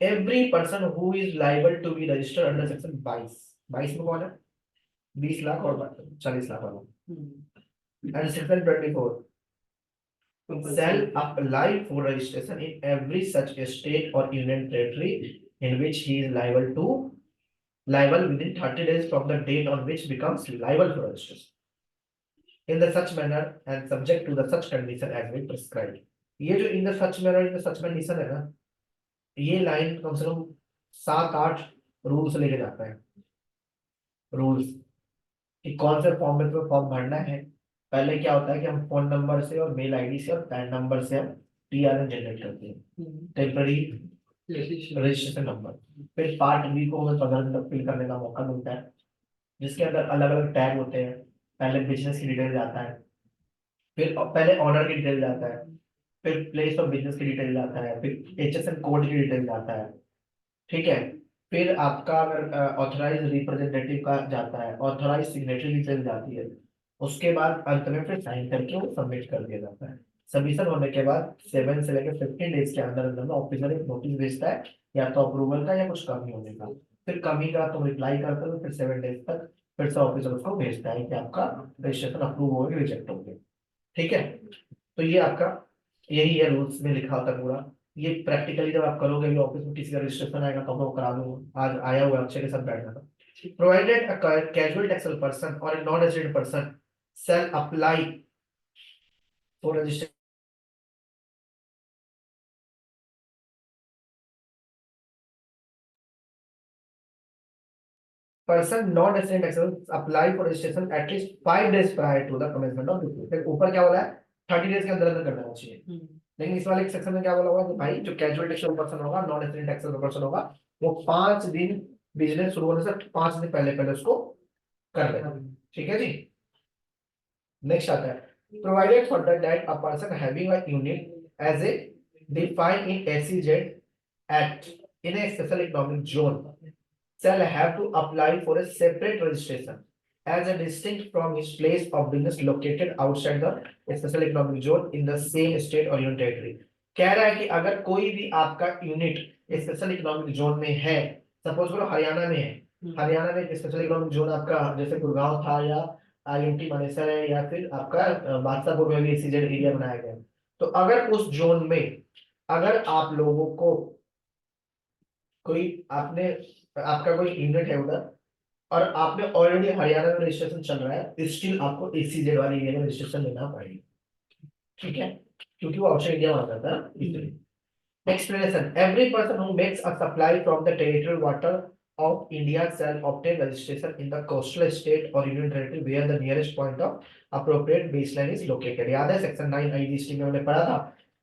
Every person who is liable to be registered under section 22 में कौन है? 20 लाख और 40 लाख वाला। And section 24 shall apply for registration in every such state or union territory in which he is liable within 30 days from the date on which becomes liable for registration in the such manner and subject to the such condition as we prescribed। ये जो in the such manner in the such condition है ना, ये line कम से कम 7-8 rules लेके जाता है। Rules कि कौन से फॉर्म में फॉर्म भरना है। पहले क्या होता है कि हम फोन नंबर से और मेल आईडी से और पैन नंबर से हम टीआरएन जनरेट करते हैं, टेम्पररी रजिस्ट्रेशन नंबर। फिर पार्ट बी को हमें 15 दिन तक फिल करने का मौका मिलता है, जिसके अंदर अलग अलग टैग होते हैं। पहले बिजनेस की डिटेल जाता है, फिर पहले ऑनर की डिटेल जाता है, फिर प्लेस ऑफ बिजनेस की डिटेल जाता है, फिर एचएसएन कोड की डिटेल जाता है। ठीक है। फिर आपका अगर ऑथराइज रिप्रेजेंटेटिव का जाता है, ऑथराइज सिग्नेचर डिटेल जाती है। उसके बाद अंत में फिर साइन करके वो सबमिट कर दिया जाता है। सबमिशन होने के बाद 7 से लेकर 15 डेज के अंदर अंदर में ऑफिसर एक नोटिस भेजता है, या तो अप्रूवल का या कुछ कमी होने का। फिर कमी का तुम रिप्लाई करते हो, फिर 7 डेज तक फिर से ऑफिसर उसको भेजता है कि आपका रजिस्ट्रेशन अप्रूव हो गया, रिजेक्ट हो गया। ठीक है। तो ये आपका यही है, रूल्स में लिखा होता है पूरा। ये प्रैक्टिकली जब आप करोगे, ऑफिस में किसी का रजिस्ट्रेशन आएगा तो आपको करा दूंगा। आज आया हुआ अक्षय के साथ बैठना था। Provided a casual taxable person और a non resident person shall apply for registration person non resident taxable apply for registration at least 5 days prior to the commencement of duty। फिर ऊपर क्या बोला है? 30 डेज के अंदर अंदर करना चाहिए। लेकिन इस वाले सेक्शन में क्या बोला हुआ है कि भाई जो कैजुअल टैक्सेबल पर्सन होगा, नॉन रेजिडेंट टैक्सेबल पर्सन होगा, वो 5 दिन बिजनेस शुरू होने से 5 दिन पहले पहले उसको कर लेना। ठीक है जी। नेक्स्ट आता है provided for the that a person having a unit as a defined in SEZ act in a special economic zone shall have to apply for a separate registration as a distinct from his place of business located outside the special economic zone in the same state or union territory। कह रहा है कि अगर कोई भी आपका unit special economic zone में है, सपोज करो हरियाणा में है, हरियाणा में स्पेशल इकोनॉमिक जोन आपका जैसे गुड़गांव था, या आईएमटी मानेसर है, या फिर आपका बादशाहपुर में भी एसईजेड एरिया बनाया गया। तो अगर उस जोन में अगर आप लोगों को कोई आपने आपका कोई यूनिट है उधर, और आपने ऑलरेडी हरियाणा में रजिस्ट्रेशन चल रहा है, स्टिल आपको एसीजेड वाले एरिया में रजिस्ट्रेशन लेना पड़ेगा। ठीक है, क्योंकि वो आउटसाइड इंडिया में आता है इसलिए। Explanation: Every person who makes a supply from the territorial water of India shall obtain registration in the coastal state or union territory where the nearest point of appropriate baseline is located। याद है section 9 IGST में हमने पढ़ा था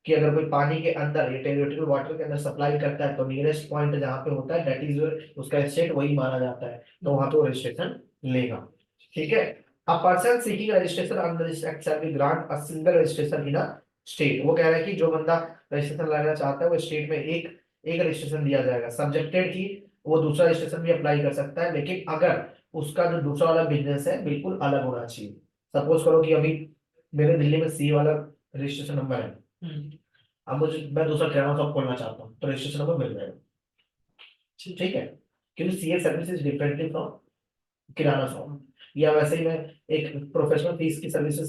कि अगर कोई पानी के अंदर या टेरिटोरियल वाटर के अंदर सप्लाई करता है तो नियरेस्ट पॉइंट जहाँ पे होता है दैट इज उसका स्टेट वही माना जाता है, तो वहां पे रजिस्ट्रेशन लेगा। ठीक है। A person seeking registration under this act shall be grant a single registration in a state. वो कह रहा है कि जो बंदा रजिस्ट्रेशन लगाना चाहता है वो स्टेट में एक एक रजिस्ट्रेशन दिया जाएगा, सब्जेक्टेड कि वो दूसरा रजिस्ट्रेशन भी अप्लाई कर सकता है, लेकिन अगर उसका जो दूसरा वाला बिजनेस है बिल्कुल अलग होना चाहिए। सपोज करो कि अभी मेरे दिल्ली में सी वाला रजिस्ट्रेशन नंबर है, अब मुझे मैं दूसरा किराना शॉप खोलना चाहता हूँ तो रजिस्ट्रेशन नंबर मिल जाएगा। ठीक है, क्योंकि CA service is differently from kirana shop. या वैसे ही मैं एक प्रोफेशनल फीस की सर्विसेज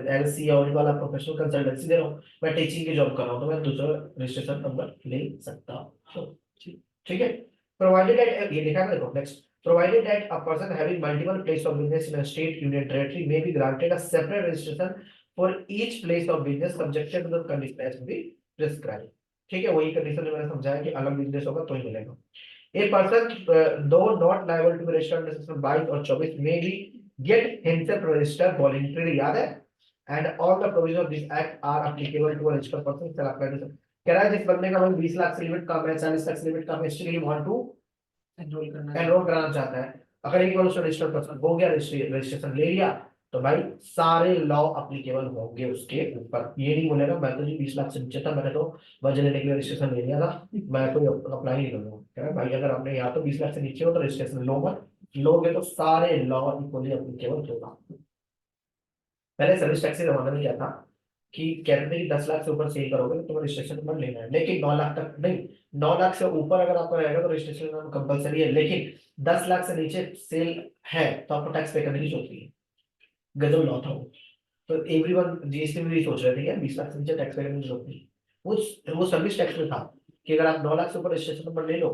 एज सी ऑडिट वाला प्रोफेशनल कंसल्टेंसी दे रहा हूँ, मैं टीचिंग की जॉब कर रहा हूँ, तो मैं दूसरा रजिस्ट्रेशन नंबर ले सकता हूँ। ठीक है। प्रोवाइडेड दैट, ये लिखा है देखो next, provided that a person having multiple place of business in a state union territory may be granted a separate registration for each place of business subjected to the condition as to be prescribed। ठीक है, वही condition जो मैंने समझाया कि अलग business होगा तो ही मिलेगा। A person though not liable to be registered under section 22 or 24 may be get himself registered voluntarily, याद है, and all the provisions of this act are applicable to a registered person shall apply to। कह रहा है जिस बंदे का 20 लाख से limit कम है, 40 लाख से लिमिट कम है, still he want to enrol कराना चाहता है, अगर एक बार उसने रजिस्टर्ड पर्सन हो गया, रजिस्ट्रेशन ले लिया, तो भाई सारे लॉ अप्लीकेबल होंगे उसके ऊपर। ये नहीं बोलेगा मैं तो जी 20 लाख से नीचे था, मैंने तो वजह लेने के लिए रजिस्ट्रेशन ले लिया था, मैं तो अप्लाई नहीं करूंगा। कह रहा है भाई अगर आपने या तो 20 लाख से नीचे हो तो रजिस्ट्रेशन लो मत, लोगे तो सारे लॉ इक्वली अप्लीकेबल होगा। पहले सर्विस टैक्स के जमाने में क्या था कि कहते थे कि 10 लाख से ऊपर सेल करोगे तो तुम्हें रजिस्ट्रेशन नंबर लेना है, लेकिन 9 लाख तक नहीं, 9 लाख से ऊपर अगर आपका रहेगा तो रजिस्ट्रेशन नंबर कंपलसरी है, लेकिन 10 लाख से नीचे सेल है तो आपको टैक्स पे करने की जरूरत नहीं है। गजब लॉ था वो। तो एवरीवन जीएसटी में भी सोच रहे थे यार 20 लाख से नीचे टैक्स पे करने की जरूरत नहीं। वो सर्विस टैक्स में था कि अगर आप 9 लाख से ऊपर रजिस्ट्रेशन नंबर ले लो,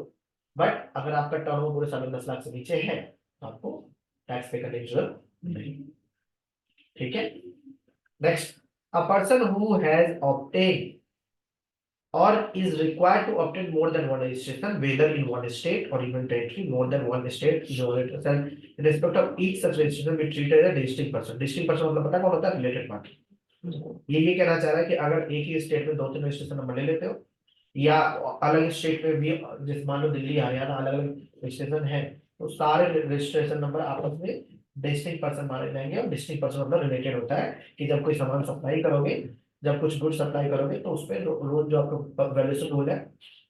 बट अगर आपका टर्नओवर पूरे साल में 10 लाख से नीचे है तो आपको टैक्स पे करने की जरूरत नहीं। ठीक है, next, a person who has obtained or is required to obtain more than one registration, whether in one state or even territory, more than one state geographical in respect of each such registration be treated as a distinct person. Distinct person मतलब पता कौन होता है? Related party. ये कहना चाह रहा है कि अगर एक ही स्टेट में 2-3 रजिस्ट्रेशन नंबर ले लेते हो, या अलग स्टेट में भी, जैसे मान लो दिल्ली हरियाणा अलग अलग रजिस्ट्रेशन है, तो सारे रजिस्ट्रेशन नंबर आपस में डिस्टिंक्ट पर्सन माने जाएंगे। और डिस्टिंक्ट पर्सन मतलब रिलेटेड होता है कि जब कोई सामान सप्लाई करोगे, जब कुछ गुड सप्लाई करोगे तो उस पर रोज जो आपका वैल्यूएशन रूल है,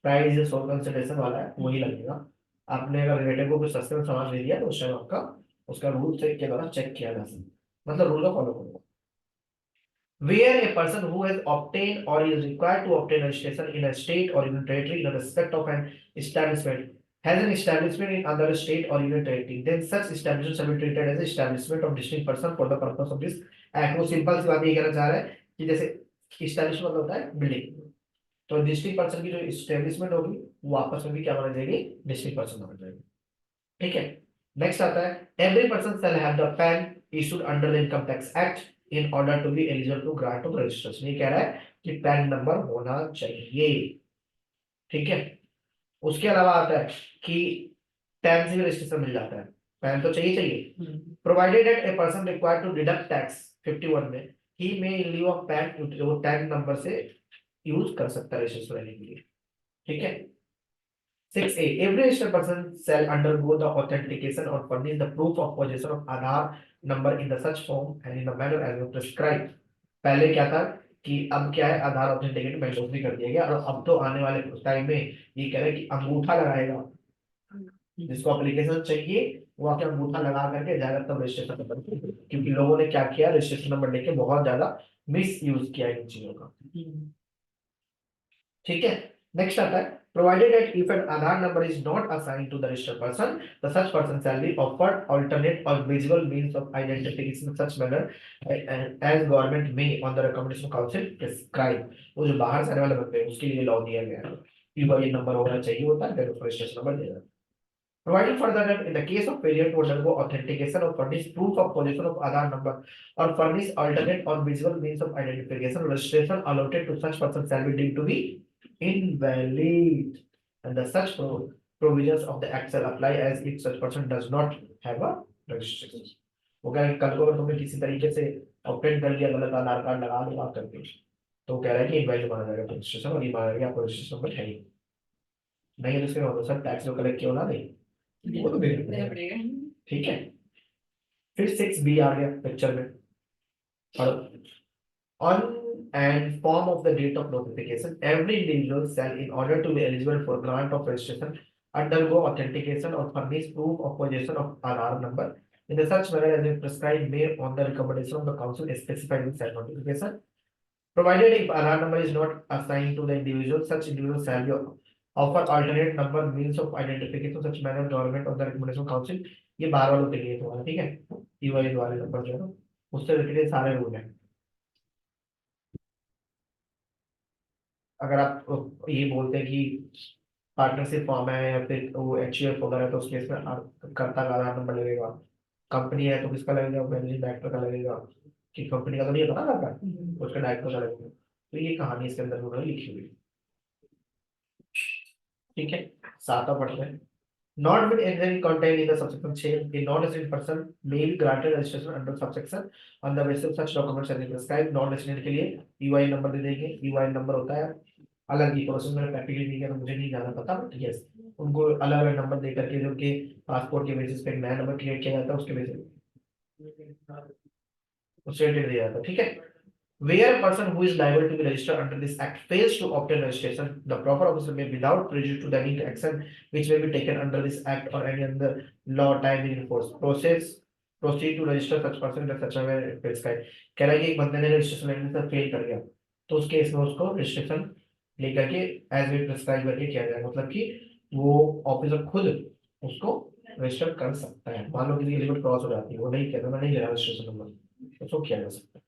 प्राइस सोल कंसिडरेशन वाला है, वही लगेगा। आपने अगर रिलेटेड को कुछ सस्ते में सामान दे दिया तो उस टाइम आपका उसका रूल से के द्वारा चेक किया जा सकता, मतलब रूल का फॉलो करोगे। Where a person who has obtained or is required to obtain registration in a state or in a territory in respect of an establishment has an establishment in other state or in a territory, then such establishment shall be treated as establishment of distinct person for the purpose of this act। वो simple सी बात ये कहना चाह रहा है कि जैसे establishment होता है बिल्डिंग, तो डिस्ट्रिक्ट पर्सन की जो एस्टेब्लिशमेंट होगी वो आपस में भी क्या माना जाएगी? डिस्ट्रिक्ट पर्सन माना जाएगी। ठीक है, नेक्स्ट आता है, every person shall have the PAN issued under the income tax act in order to be eligible to grant of registration. ये कह रहा है कि पैन नंबर होना चाहिए। ठीक है, उसके अलावा आता है कि पैन से भी रजिस्ट्रेशन मिल जाता है, पैन तो चाहिए चाहिए। Provided that a person required to deduct tax 51 में ही may in lieu of PAN, वो टैग नंबर से यूज कर सकता है रजिस्ट्रेशन लेने के लिए। ठीक है, 6A, every registered person shall undergo the authentication or furnish the proof of possession of Aadhaar number in the such form and in the manner as prescribed। पहले क्या था कि अब क्या है, आधार ऑथेंटिकेट मैंडेटरी कर दिया गया, और अब तो आने वाले टाइम में ये कह रहे हैं कि अंगूठा लगाएगा, जिसको एप्लीकेशन चाहिए वो आके अंगूठा लगा करके जाएगा तब रजिस्ट्रेशन नंबर, क्योंकि लोगों ने क्या किया, रजिस्ट्रेशन नंबर लेके बहुत ज्यादा मिस यूज किया इन चीजों का। ठीक है, नेक्स्ट आता है, provided that if an Aadhaar number is not assigned to the registered person, the such person shall be offered alternate or visible means of identification in such manner as government may on the recommendation of council prescribe। वो जो बाहर से आने वाले बंदे हैं उसके लिए लॉ दिया गया है कि ये नंबर होना चाहिए होता है, फिर उसको रजिस्ट्रेशन नंबर देना। Provided further that in the case of failure to undergo authentication or furnish proof of possession of Aadhaar number or furnish alternate or visual means of identification, registration allotted to such person shall be deemed to be invalid, and the such provisions of the act shall apply as if such person does not have a registration। वो कह रहे हैं कल को अगर तुमने किसी तरीके से ऑब्टेन कर लिया गलत आधार कार्ड लगा करके, तो कह रहा है कि इनवैलिड माना जाएगा रजिस्ट्रेशन, और ये माना जाएगा आपको रजिस्ट्रेशन नंबर है ही नहीं है, तो इसके मतलब सर टैक्स जो कलेक्ट किया होना नहीं, वो तो देना पड़ेगा। ठीक है, फिर 6B आ गया पिक्चर में, और on and form of the date of notification, every individual shall, in order to be eligible for grant of registration, undergo authentication or furnish proof of possession of Aadhaar number in such manner as is prescribed may on the recommendation of the council specified in said notification, provided if Aadhaar number is not assigned to the individual, such individual shall be offer alternate number means of identification such manner government on the recommendation of council। ये बाहर वालों के लिए तुम्हारा, ठीक है, EY वाले number जो है ना उससे रिलेटेड सारे रूल हैं। अगर आप ये बोलते हैं कि पार्टनरशिप फॉर्म है या फिर वो एचयूएफ वगैरह, तो उस केस में कर्ता का आधार नंबर लगेगा। कंपनी है तो किसका लगेगा? मैनेजिंग डायरेक्टर का लगेगा, कि कंपनी का तो नहीं पता करता, उसका डायरेक्टर का लगेगा। तो ये कहानी इसके अंदर उन्होंने लिखी हुई। ठीक है, सातवां पढ़ते हैं, not with anything contained in the subsection chain, a non-resident person may be granted registration under subsection on the basis of such documents as prescribed। non-resident के लिए ईवाई नंबर दे देंगे। ईवाई नंबर होता है अलग ही प्रोसेस में, practically नहीं किया तो मुझे नहीं ज्यादा पता, बट यस उनको अलग अलग नंबर दे करके जो उनके पासपोर्ट के बेसिस पे एक नया नंबर क्रिएट किया जाता है, उसके बेसिस उससे दिया जाता है। ठीक है, where a person who is liable to be registered under this act fails to obtain registration, the proper officer may, without prejudice to any action which may be taken under this act or any other law time in force, process proceed to register such person in such way prescribe. कह रहा है कि एक बंदे ने registration लेने से fail कर गया, तो उस केस में उसको रजिस्ट्रेशन लेकर के एज वे प्रिस्क्राइब करके किया जाएगा, मतलब कि वो ऑफिसर खुद उसको रजिस्टर कर सकता है। मान लो किसी लिमिट क्रॉस हो जाती है, वो नहीं कहता मैं नहीं ले रहा रजिस्ट्रेशन नंबर, तो उसको किया जा सकता है।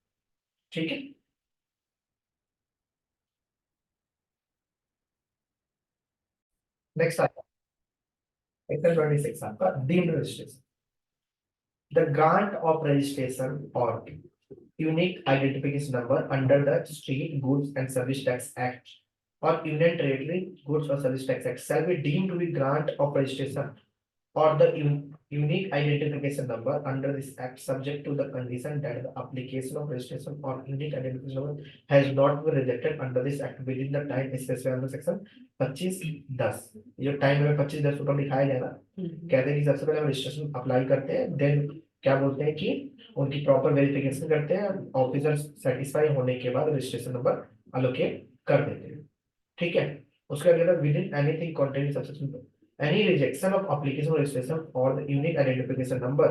ठीक है, नेक्स्ट आता है Excel 26 आपका deemed registration. The grant of registration or unique identification number under the Street Goods and Service Tax Act or Union Territory Goods or Service Tax Act shall be deemed to be grant of registration or the unique identification number under this act, subject to the condition that the application of registration or unique identification number has not been rejected under this act within the time specified under section 25(10). ये जो time में 25(10) ऊपर दिखाया गया ना, कहते हैं कि सबसे पहले हम रजिस्ट्रेशन अप्लाई करते हैं, देन क्या बोलते हैं कि उनकी प्रॉपर वेरिफिकेशन करते हैं, ऑफिसर सेटिस्फाई होने के बाद रजिस्ट्रेशन नंबर अलोकेट कर देते हैं। ठीक है, उसके बाद with in anything containing subsection any rejection of application or registration or the unique identification number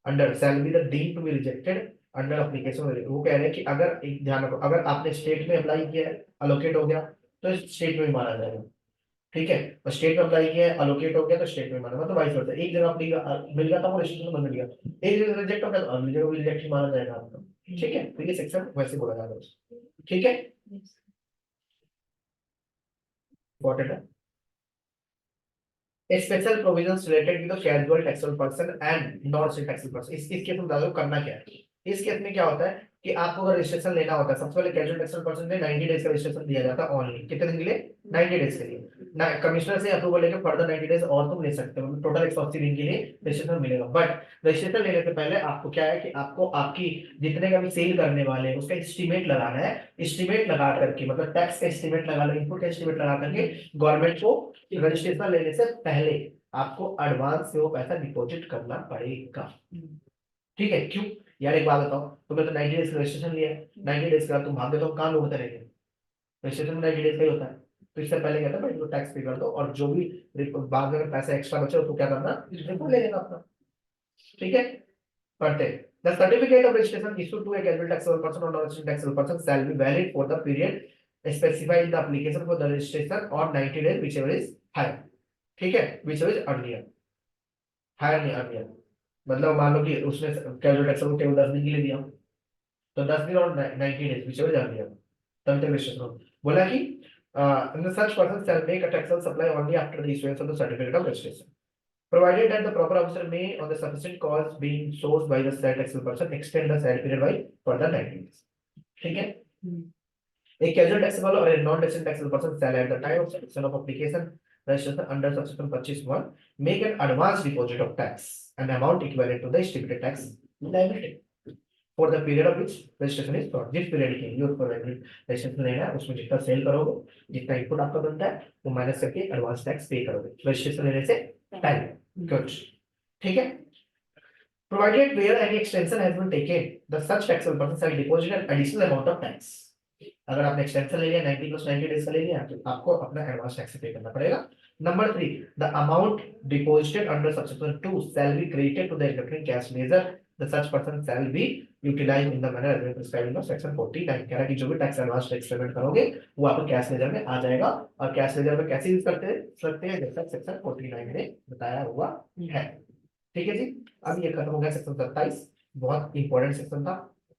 under shall be the deemed to be rejected under application। वो कह रहे हैं कि अगर एक ध्यान रखो, अगर आपने स्टेट में अप्लाई किया है, अलोकेट हो गया, तो स्टेट में ही माना जाएगा। ठीक है, और स्टेट में अप्लाई किया है, अलोकेट हो गया, तो स्टेट में माना, मतलब वाइस वर्सा। एक जगह आपको मिल गया था वो रजिस्ट्रेशन नंबर मिल गया, एक जगह रिजेक्ट हो गया तो अगली जगह भी रिजेक्ट ही माना जाएगा आपका। ठीक है, तो ये सेक्शन वैसे बोला जा रहा है। ठीक है, इंपॉर्टेंट है। Special provisions related with the casual taxable person and non taxable person. इस केस में दादा करना क्या है, इस केस में क्या होता है कि आपको अगर रजिस्ट्रेशन लेना होता है, सबसे पहले कैजुअल टैक्सेबल पर्सन में 90 डेज का रजिस्ट्रेशन दिया जाता है ओनली। कितने दिन के लिए? 90 डेज के लिए ना, कमिश्नर से अप्रूवल लेके फर्दर 90 डेज और तुम ले सकते हो, मतलब टोटल 180 दिन के लिए रजिस्ट्रेशन मिलेगा। बट रजिस्ट्रेशन लेने से पहले आपको क्या है कि आपको आपकी जितने का भी सेल करने वाले हैं उसका एस्टिमेट लगाना है। एस्टिमेट लगा करके, मतलब टैक्स का एस्टिमेट लगा लो, इनपुट का एस्टिमेट लगा करके गवर्नमेंट को रजिस्ट्रेशन लेने से पहले आपको एडवांस से वो पैसा डिपॉजिट करना पड़ेगा। ठीक है, क्यों यार, एक बात बताओ, तुम्हें तो 90 डेज का रजिस्ट्रेशन लिया है, 90 डेज का तुम भाग गए तो कहाँ लोग होते रहेंगे, रजिस्ट्रेशन में 90 डेज का ही होता है। तो इससे पहले क्या था भाई, तो टैक्स पे कर दो, और जो भी बाद में अगर पैसा एक्स्ट्रा बचे तो क्या करना, रिफंड ले लेना अपना। ठीक है, पढ़ते The certificate of registration issued to a casual taxable person or non-resident taxable person shall be valid for the period specified in the application for the registration or 90 days whichever is higher। ठीक है, whichever is earlier, higher नहीं earlier। मतलब मान लो कि उसने casual taxable केवल 10 दिन के लिए दिया, तो 10 दिन और 90 डेज whichever is earlier, तब तक रजिस्ट्रेशन हो। बोला कि such person shall make a taxable supply only after the issuance of the certificate of registration, provided that the proper officer may, on the sufficient cause being sourced by the said taxable person, extend the said period by further 90 days। ठीक है, a casual taxable or a non-resident taxable person shall at the time of submission of application registration under subsection 25(1) make an advance deposit of tax an amount equivalent to the estimated tax liability for the period of which registration is sought। जिस period के लिए उस पर registration लेना है, उसमें जितना cell करोगे, जितना इनपुट आपका बनता है, वो माइनस करके एडवांस टैक्स पे करोगे रजिस्ट्रेशन लेने से पहले। गुड, ठीक है। Provided where any extension has been taken, the such taxable person shall deposit an additional amount of tax। अगर आपने एक्सटेंशन ले लिया 90 + 90 डेज का ले लिया, तो आपको अपना एडवांस टैक्स पे करना पड़ेगा। Number 3, the amount deposited under subsection 2 shall be credited to the incoming cash ledger, the such person shall be utilised in the manner as prescribed in section 49। कह रहा है कि जो भी टैक्स एडवांस टैक्स पेमेंट करोगे वो आपको cash ledger में आ जाएगा, और कैश लेजर में कैसे यूज करते हैं जैसा सेक्शन 49 में बताया हुआ है। ठीक है जी, अब ये खत्म हो गया सेक्शन 27, बहुत इंपॉर्टेंट सेक्शन था।